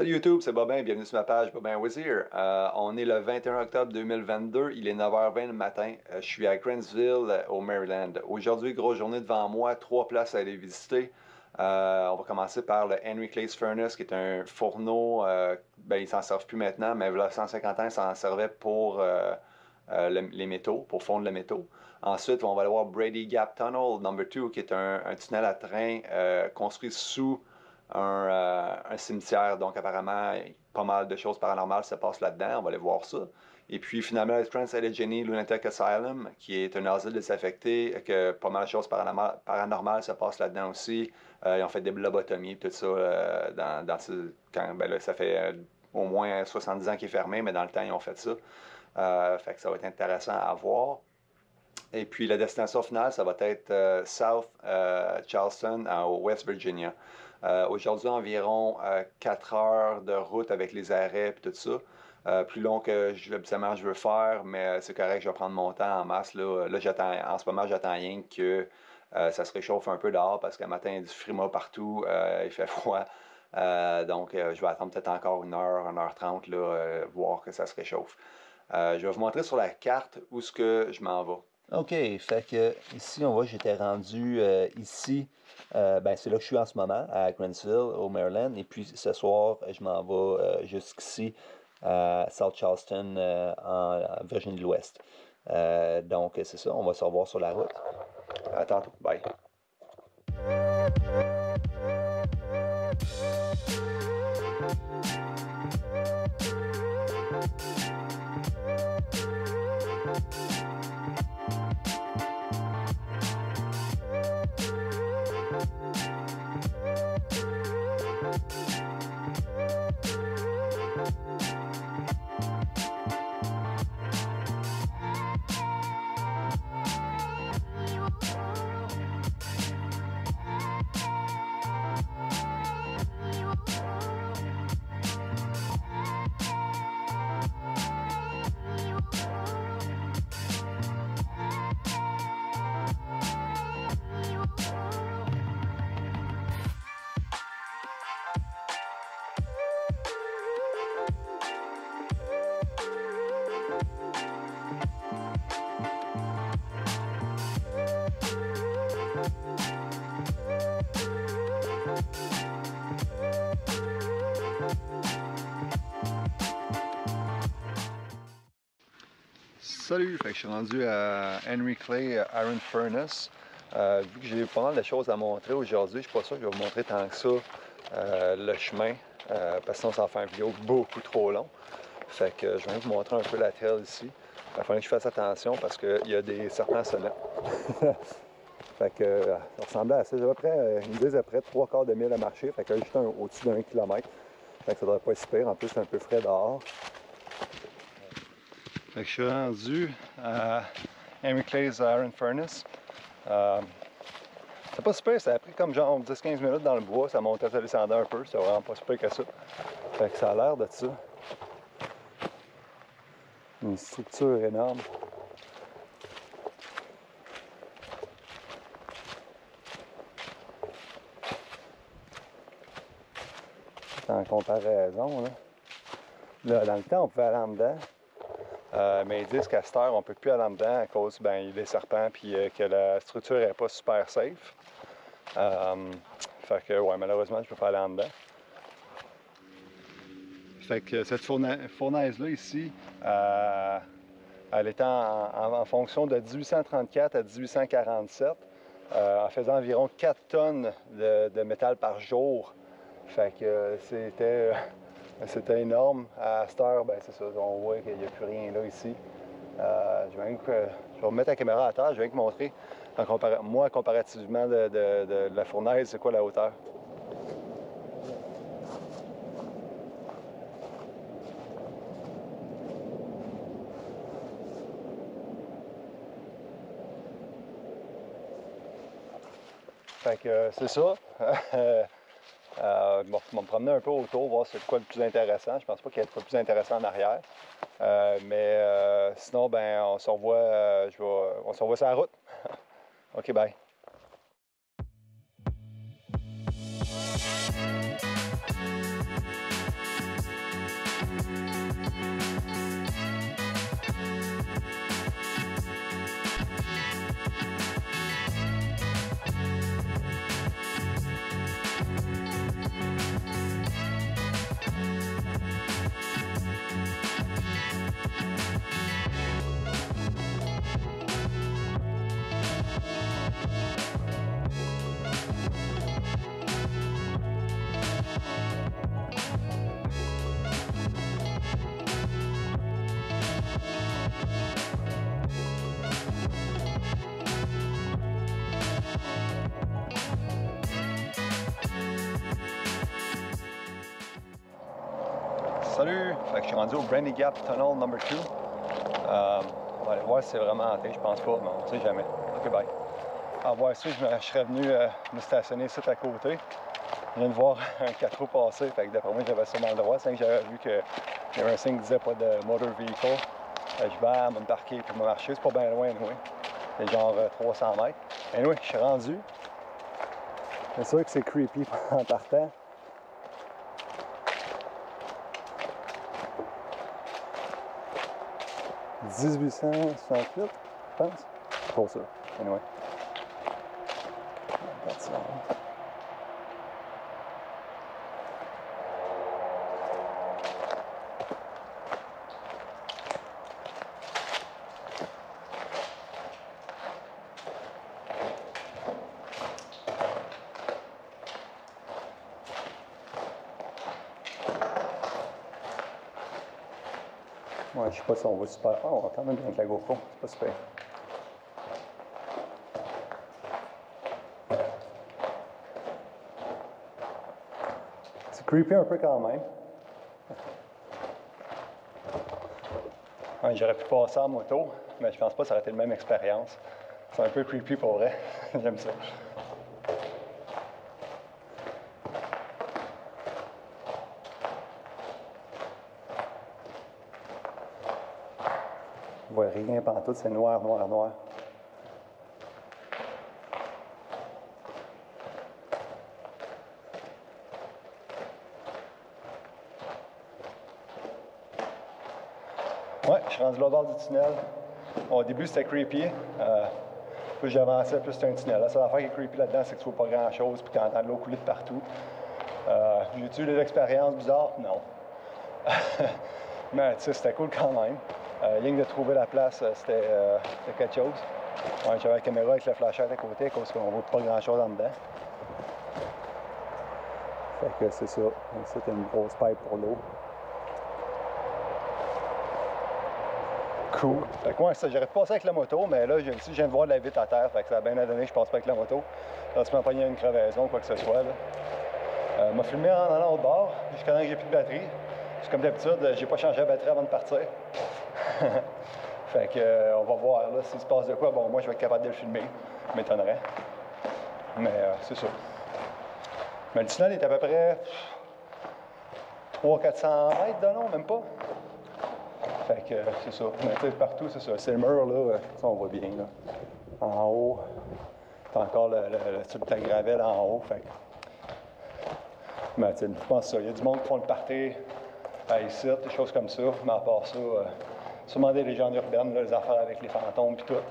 Salut YouTube, c'est Bobin, bienvenue sur ma page Bobin Wizir. On est le 21 octobre 2022, il est 9h20 le matin. Je suis à Grantsville, au Maryland. Aujourd'hui, grosse journée devant moi, 3 places à aller visiter. On va commencer par le Henry Clay's Furnace, qui est un fourneau. Ben, ils s'en servent plus maintenant, mais il y a 150 ans, ils s'en servaient pour les métaux, pour fondre le métaux. Ensuite, on va aller voir Brady Gap Tunnel number 2, qui est un tunnel à train construit sous un cimetière. Donc, apparemment, pas mal de choses paranormales se passent là-dedans. On va aller voir ça. Et puis, finalement, le Trans Allegheny Lunatic Asylum, qui est un asile désaffecté, que pas mal de choses paranormales se passent là-dedans aussi. Ils ont fait des lobotomies, tout ça, ça fait au moins 70 ans qu'il est fermé, mais dans le temps, ils ont fait ça. Fait que ça va être intéressant à voir. Et puis la destination finale, ça va être South Charleston, au West Virginia. Aujourd'hui, environ 4 heures de route avec les arrêts et tout ça. Plus long que habituellement je veux faire, mais c'est correct, je vais prendre mon temps en masse. Là, en ce moment, j'attends rien que ça se réchauffe un peu dehors parce que le matin, il y a du frima partout, il fait froid. Donc, je vais attendre peut-être encore 1h30, là, voir que ça se réchauffe. Je vais vous montrer sur la carte où ce que je m'en vais. OK, fait que ici, on voit, j'étais rendu ici, ben c'est là que je suis en ce moment, à Grantsville, au Maryland, et puis ce soir, je m'en vais jusqu'ici, à South Charleston, en Virginie de l'Ouest. Donc, c'est ça, on va se revoir sur la route. À tantôt, bye. Salut, fait que je suis rendu à Henry Clay Iron Furnace. Vu que j'ai pas mal de choses à montrer aujourd'hui, je suis pas sûr que je vais vous montrer tant que ça le chemin, parce que sinon ça va faire une vidéo beaucoup trop long. Fait que je vais vous montrer un peu la trail ici. Il va falloir que je fasse attention parce qu'il y a des serpents sonnants. Fait que ça ressemblait à ça. J'avais près, ils me disent après 3/4 de mille à marcher, fait que juste au-dessus d'1 kilomètre. Fait que ça devrait pas être si pire. En plus, c'est un peu frais dehors. Fait que je suis rendu à Henry Clay's Iron Furnace. C'est pas super, ça a pris comme genre 10-15 minutes dans le bois, ça montait, ça descendait un peu, c'est vraiment pas super que ça. Fait que ça a l'air de ça. Une structure énorme. En comparaison, là, dans le temps, on pouvait aller en dedans. Mais ils disent qu'à cette heure, on ne peut plus aller en dedans à cause il y a des serpents et que la structure n'est pas super safe. Fait que, ouais, malheureusement, je ne peux pas aller en dedans. Fait que cette fournaise-là, ici, elle était en fonction de 1834 à 1847, en faisant environ 4 tonnes de métal par jour. Fait que c'était énorme. À cette heure, ben c'est ça, on voit qu'il n'y a plus rien là ici. Je vais remettre la caméra à terre, je vais vous montrer, moi, comparativement de la fournaise, c'est quoi la hauteur. Fait que c'est ça. Je vais me promener un peu autour, voir c'est quoi le plus intéressant. Je pense pas qu'il y ait de quoi le plus intéressant en arrière. Sinon, ben, on se revoit sur la route. OK, bye. Salut! Fait que je suis rendu au Brandy Gap Tunnel number 2. On va aller voir si c'est vraiment hanté. Je pense pas, mais on sait jamais. OK, bye. En voir ça, je serais venu me stationner ici à côté. Je viens de voir un 4 roues passer, fait que d'après moi, j'avais sûrement le droit. C'est que j'avais vu qu'il y avait un signe qui disait pas de motor vehicle. Je vais me parquer puis me marcher. C'est pas bien loin, anyway. C'est genre 300 mètres. Anyway, je suis rendu. C'est sûr que c'est creepy en partant. « 1868, je pense. Pour ça. Anyway. That's all. Ouais, je sais pas si on va super fort, on va quand même avec la GoPro, c'est pas super. C'est creepy un peu quand même. Ouais, j'aurais pu passer en moto, mais je pense pas que ça aurait été la même expérience. C'est un peu creepy pour vrai, j'aime ça. On voit rien pantoute, c'est noir, noir, noir. Ouais, je suis rendu là au bord du tunnel. Bon, au début, c'était creepy. Plus j'avançais, plus c'était un tunnel. La seule affaire qui est creepy là-dedans, c'est que tu vois pas grand-chose puis que tu entends de l'eau couler de partout. J'ai-tu eu des expériences bizarres? Non. Mais tu sais, c'était cool quand même. Rien que de trouver la place, c'était quelque chose. Ouais, j'avais la caméra avec le flashlight à côté, parce qu'on voit pas grand-chose en dedans. Fait que c'est ça. C'était une grosse pipe pour l'eau. Cool. Fait que ouais, ça, j'aurais passé avec la moto, mais là, je viens de voir de la vitre à terre, fait que ça a bien donné, je passe pas avec la moto. Là, tu m'as pogné une crevaison, quoi que ce soit. M'a filmé en allant au bord, jusqu'à temps que j'ai plus de batterie. C'est comme d'habitude, j'ai pas changé la batterie avant de partir. Fait que, on va voir là s'il se passe de quoi. Bon, moi, je vais être capable de le filmer. Ça m'étonnerait. Mais c'est ça. Mais le tunnel est à peu près 300-400 mètres de long, même pas. Fait que c'est ça. Mais tu sais, partout, c'est ça. C'est le mur, là. Ça, on voit bien, là. En haut, t'as encore le truc de la gravelle en haut. Fait que... Mais tu sais, je pense ça. Il y a du monde qui font le party à ici, des choses comme ça. Mais à part ça, sûrement des légendes urbaines, là, les affaires avec les fantômes puis tout.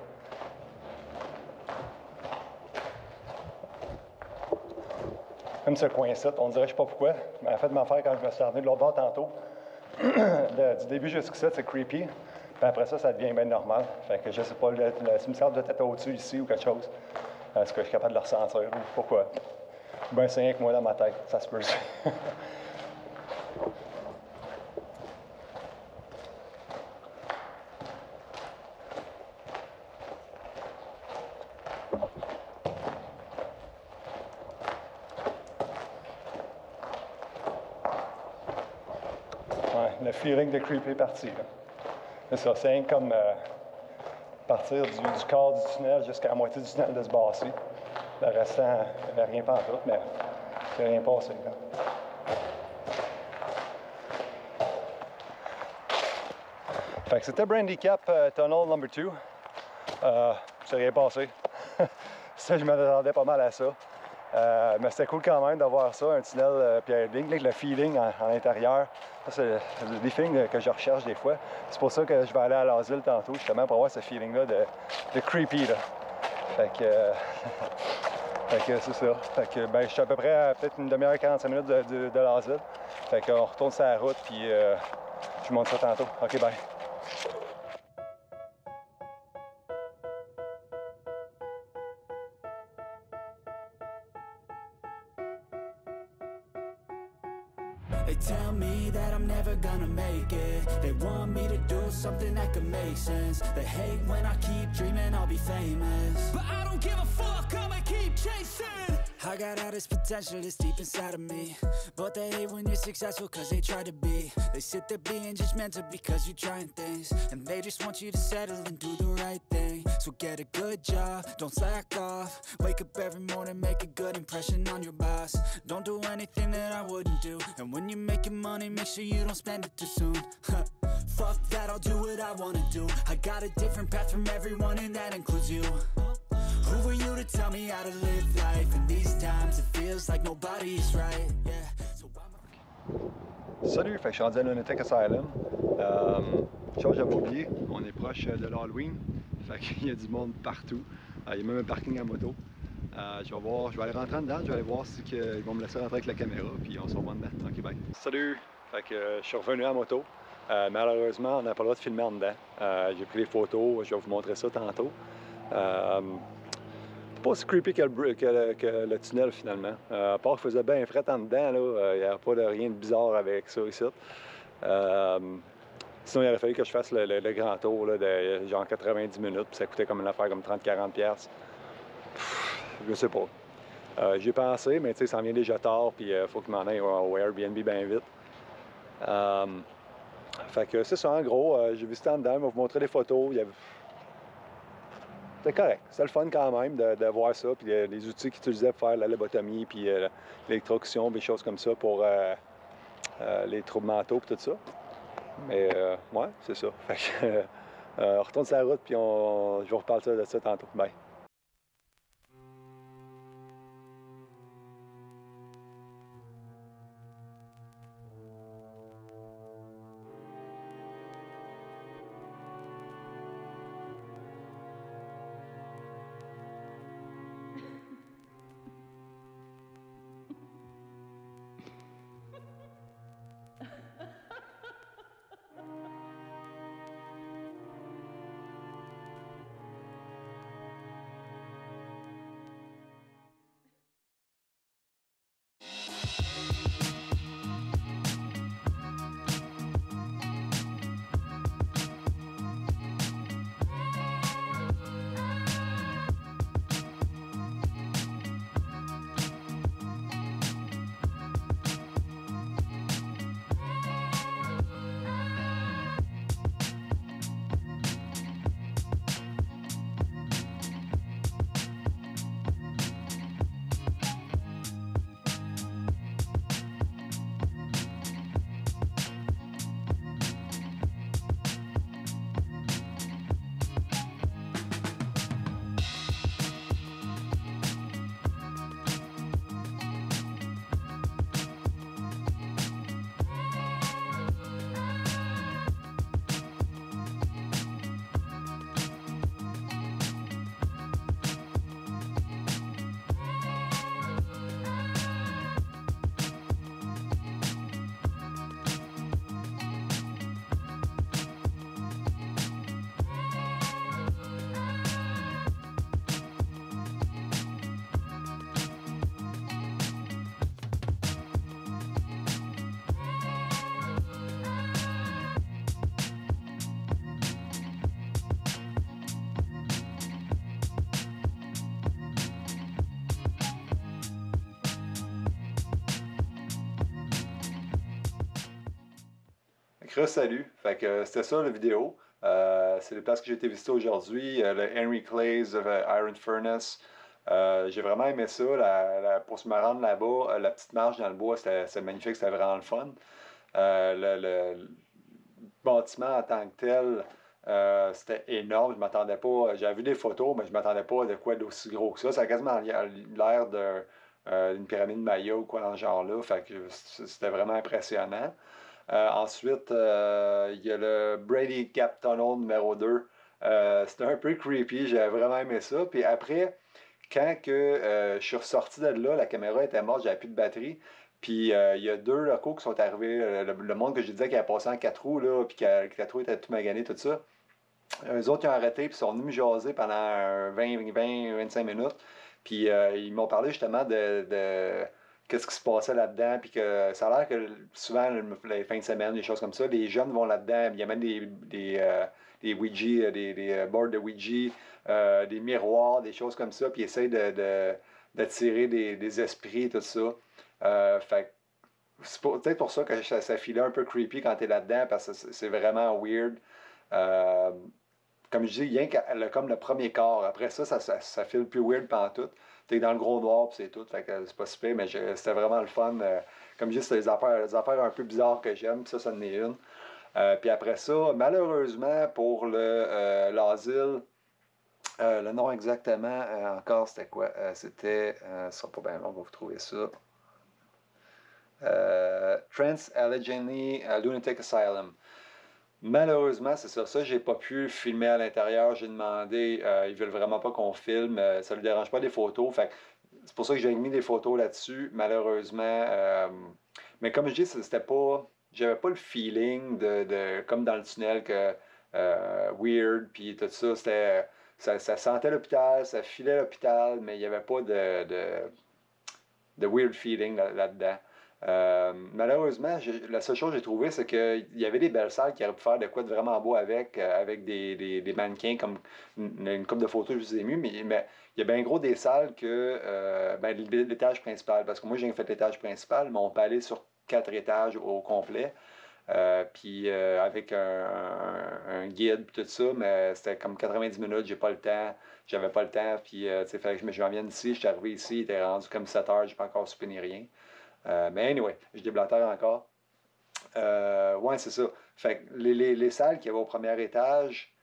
Comme ce coin-ci, on dirait, je sais pas pourquoi, mais en fait, ma affaire, quand je me suis revenu de l'autre bord tantôt, du début jusqu'ici, c'est creepy. Puis après ça, ça devient bien normal. Fait que je sais pas, le cimetière doit être au-dessus ici ou quelque chose. Est-ce que je suis capable de le ressentir ou pourquoi? Ben, c'est rien que moi dans ma tête, ça se peut. Le feeling de creepy est parti. C'est ça, c'est comme partir du corps du tunnel jusqu'à la moitié du tunnel de se basser. Le restant, il n'y avait rien pas en tout, mais il n'y a rien passé. Là. Fait que c'était Brandy Gap Tunnel number 2. C'est rien passé. Ça, je m'attendais pas mal à ça. Mais c'était cool quand même d'avoir ça, un tunnel puis le feeling à l'intérieur. Ça, c'est des feelings que je recherche des fois. C'est pour ça que je vais aller à l'asile tantôt, justement, pour avoir ce feeling-là de creepy. Là. Fait que c'est ça. Fait que ben, je suis à peu près à peut-être une demi-heure, 45 minutes de l'asile. Fait qu'on retourne sur la route, puis je monte ça tantôt. OK, bye. They tell me that I'm never gonna make it. They want me to do something that could make sense. They hate when I keep dreaming I'll be famous, but I don't give a fuck, I'ma keep chasing. I got all this potential that's deep inside of me, but they hate when you're successful cause they try to be. They sit there being judgmental because you're trying things, and they just want you to settle and do the right thing. So get a good job, don't slack off. Wake up every morning, make a good impression on your boss. Don't do anything that I wouldn't do, and when you're making money, make sure you don't spend it too soon. Fuck that, I'll do what I wanna do. I got a different path from everyone and that includes you. Who are you to tell me how to live life? In these times it feels like nobody is right. Yeah. So Salut, fait que je suis rendu à Lunatic Asylum. Chose j'avais oublié, on est proche de l'Halloween. Fait qu'il y a du monde partout. Il y a même un parking à moto. Je vais aller rentrer dedans, je vais aller voir si ils vont me laisser rentrer avec la caméra, puis on se revoit dedans. Ok, bye. Salut! Fait que je suis revenu à moto. Malheureusement, on n'a pas le droit de filmer en dedans. J'ai pris les photos, je vais vous montrer ça tantôt. Pas aussi creepy que le tunnel finalement. À part qu'il faisait bien fret en dedans, il n'y avait pas de rien de bizarre avec ça ici. Sinon, il aurait fallu que je fasse le grand tour là, de genre 90 minutes, puis ça coûtait comme une affaire comme 30-40$. Je sais pas. J'y ai pensé, mais tu sais, ça en vient déjà tard, puis il faut que je m'en aille au Airbnb bien vite. Fait que c'est ça, en gros, j'ai visité en dedans, je vais vous montrer des photos. C'était correct, c'est le fun quand même de voir ça, puis les outils qu'ils utilisaient pour faire la lobotomie, puis l'électrocution, des choses comme ça pour les troubles mentaux, puis tout ça. Mais ouais, c'est ça. Fait que on retourne sur la route, puis je vous reparle de ça tantôt. Bye. Salut, fait que c'était ça la vidéo. C'est les places que j'ai été visiter aujourd'hui. Le Henry Clay's Iron Furnace. J'ai vraiment aimé ça. Pour se me rendre là-bas, la petite marche dans le bois, c'était magnifique, c'était vraiment le fun. Le bâtiment en tant que tel, c'était énorme. Je m'attendais pas. J'avais vu des photos, mais je m'attendais pas à de quoi d'aussi gros que ça. Ça a quasiment l'air d'une pyramide Maya ou quoi dans ce genre-là. Fait que c'était vraiment impressionnant. Ensuite, il y a le Brady Gap Tunnel numéro 2. C'était un peu creepy, j'avais vraiment aimé ça. Puis après, quand je suis ressorti de là, la caméra était morte, j'avais plus de batterie. Puis il y a 2 locaux qui sont arrivés, le monde que je disais qui avait passé en 4 roues, là, puis que la 4 roues était tout magané, tout ça. Eux autres, ils ont arrêté, puis ils sont venus me jaser pendant 20-25 minutes. Puis ils m'ont parlé justement de qu'est-ce qui se passait là-dedans, puis que ça a l'air que souvent, les fins de semaine, des choses comme ça, les jeunes vont là-dedans, il y a même des Ouija, des boards de Ouija, des miroirs, des choses comme ça, puis ils essayent d'attirer des esprits, tout ça. Fait que c'est peut-être pour ça que ça filait un peu creepy quand t'es là-dedans, parce que c'est vraiment weird. Euh, Comme je dis, rien que comme le premier quart. Après ça, ça file plus weird pantoute. T'es dans le gros noir, puis c'est tout. Fait que c'est pas super, mais c'était vraiment le fun. Comme je dis, c'est des affaires un peu bizarres que j'aime, puis ça en est une. Puis après ça, malheureusement, pour l'asile, le nom exactement, encore, c'était quoi? Ça sera pas bien long, on va vous trouver ça. Trans Allegheny Lunatic Asylum. Malheureusement, c'est ça. Ça, j'ai pas pu filmer à l'intérieur. J'ai demandé, ils veulent vraiment pas qu'on filme. Ça ne lui dérange pas des photos. Fait que c'est pour ça que j'ai mis des photos là-dessus, malheureusement. Mais comme je dis, c'était pas. J'avais pas le feeling comme dans le tunnel que weird, puis tout ça. Ça sentait l'hôpital, ça filait l'hôpital, mais il n'y avait pas de weird feeling là-dedans. Malheureusement, la seule chose que j'ai trouvé, c'est qu'il y avait des belles salles qui auraient pu faire de quoi de vraiment beau avec des mannequins, comme une couple de photos que je vous ai mis, mais il y a bien gros des salles que l'étage principal, parce que moi j'ai fait l'étage principal, mais on peut aller sur 4 étages au complet. Puis avec un guide puis tout ça, mais c'était comme 90 minutes, j'ai pas le temps, j'avais pas le temps, puis tu sais, fallait que je m'en vienne ici, je suis arrivé ici, il était rendu comme 7 heures, j'ai pas encore soupé ni rien. Mais anyway, je déblatère encore. Ouais, c'est ça. Fait que les salles qu'il y avait au premier étage,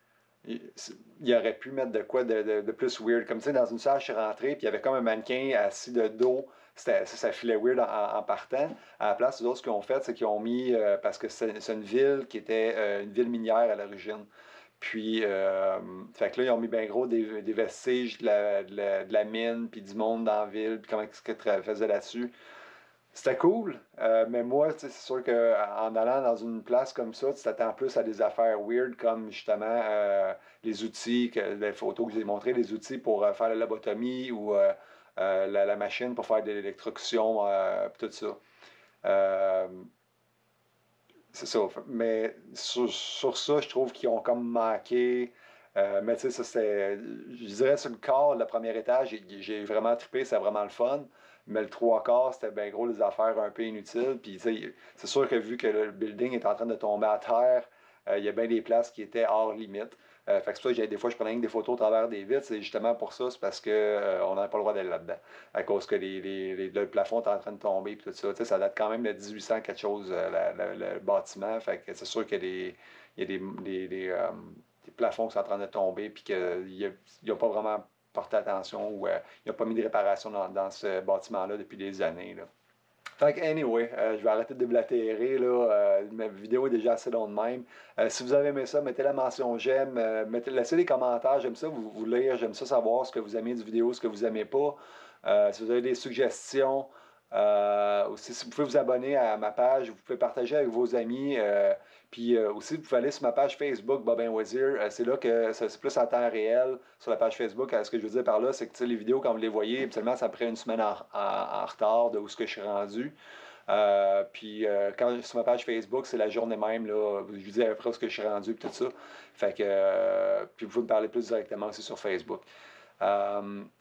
il aurait pu mettre de quoi de plus weird. Comme tu sais, dans une salle, je suis rentré, puis il y avait comme un mannequin assis de dos. Ça filait weird en partant. À la place, les autres, ce qu'ils ont fait, c'est qu'ils ont mis, parce que c'est une ville qui était une ville minière à l'origine. Puis, fait que là, ils ont mis bien gros des vestiges de la mine, puis du monde dans la ville, puis comment est-ce qu'ils faisaient là-dessus. C'était cool, mais moi, tu sais, c'est sûr qu'en allant dans une place comme ça, tu t'attends plus à des affaires weird comme justement les outils, les photos que je vous ai montrées, les outils pour faire la lobotomie ou la machine pour faire de l'électrocution, tout ça. Euh, c'est ça. Mais sur ça, je trouve qu'ils ont comme manqué. Mais tu sais, ça c'était. Je dirais sur le corps, le premier étage, j'ai vraiment trippé, c'est vraiment le fun. Mais le trois quarts, c'était bien gros les affaires un peu inutiles. Puis tu sais, c'est sûr que vu que le building est en train de tomber à terre, il y a bien des places qui étaient hors limite. Fait que c'est pour ça que des fois, je prenais des photos au travers des vitres. C'est justement pour ça, c'est parce qu'on n'avait pas le droit d'aller là-dedans. À cause que le plafond est en train de tomber et tout ça. Tu sais, ça date quand même de 1800 quelque chose, le bâtiment. Fait que c'est sûr qu'il y a des plafonds qui sont en train de tomber puis qu'il n'a pas vraiment porté attention ou il n'a pas mis de réparation dans ce bâtiment-là depuis des années, là. Fait que, anyway, je vais arrêter de déblatérer, là. Ma vidéo est déjà assez longue de même. Si vous avez aimé ça, mettez la mention j'aime. Laissez des commentaires. J'aime ça vous lire. J'aime ça savoir ce que vous aimez du vidéo, ce que vous aimez pas. Si vous avez des suggestions, aussi, si vous pouvez vous abonner à ma page, vous pouvez partager avec vos amis. Puis aussi, vous pouvez aller sur ma page Facebook, Bobin Wazir. C'est là que c'est plus en temps réel sur la page Facebook. Ce que je veux dire par là, c'est que les vidéos, quand vous les voyez, habituellement, ça prend une semaine en retard de où ce que je suis rendu. Puis quand sur ma page Facebook, c'est la journée même, là, je vous dis après où ce que je suis rendu et tout ça. Fait que puis vous pouvez me parler plus directement aussi sur Facebook.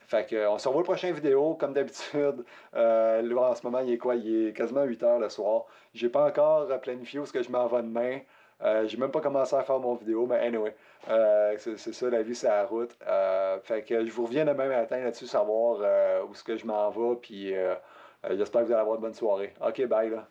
Fait que, on se revoit la prochaine vidéo, comme d'habitude. Là, en ce moment, il est quoi? Il est quasiment 8 heures le soir. J'ai pas encore planifié où ce que je m'en vais demain. J'ai même pas commencé à faire mon vidéo, mais anyway. C'est ça, la vie, c'est la route. Fait que je vous reviens demain matin là-dessus, savoir où ce que je m'en vais. Puis j'espère que vous allez avoir une bonne soirée. Ok, bye là.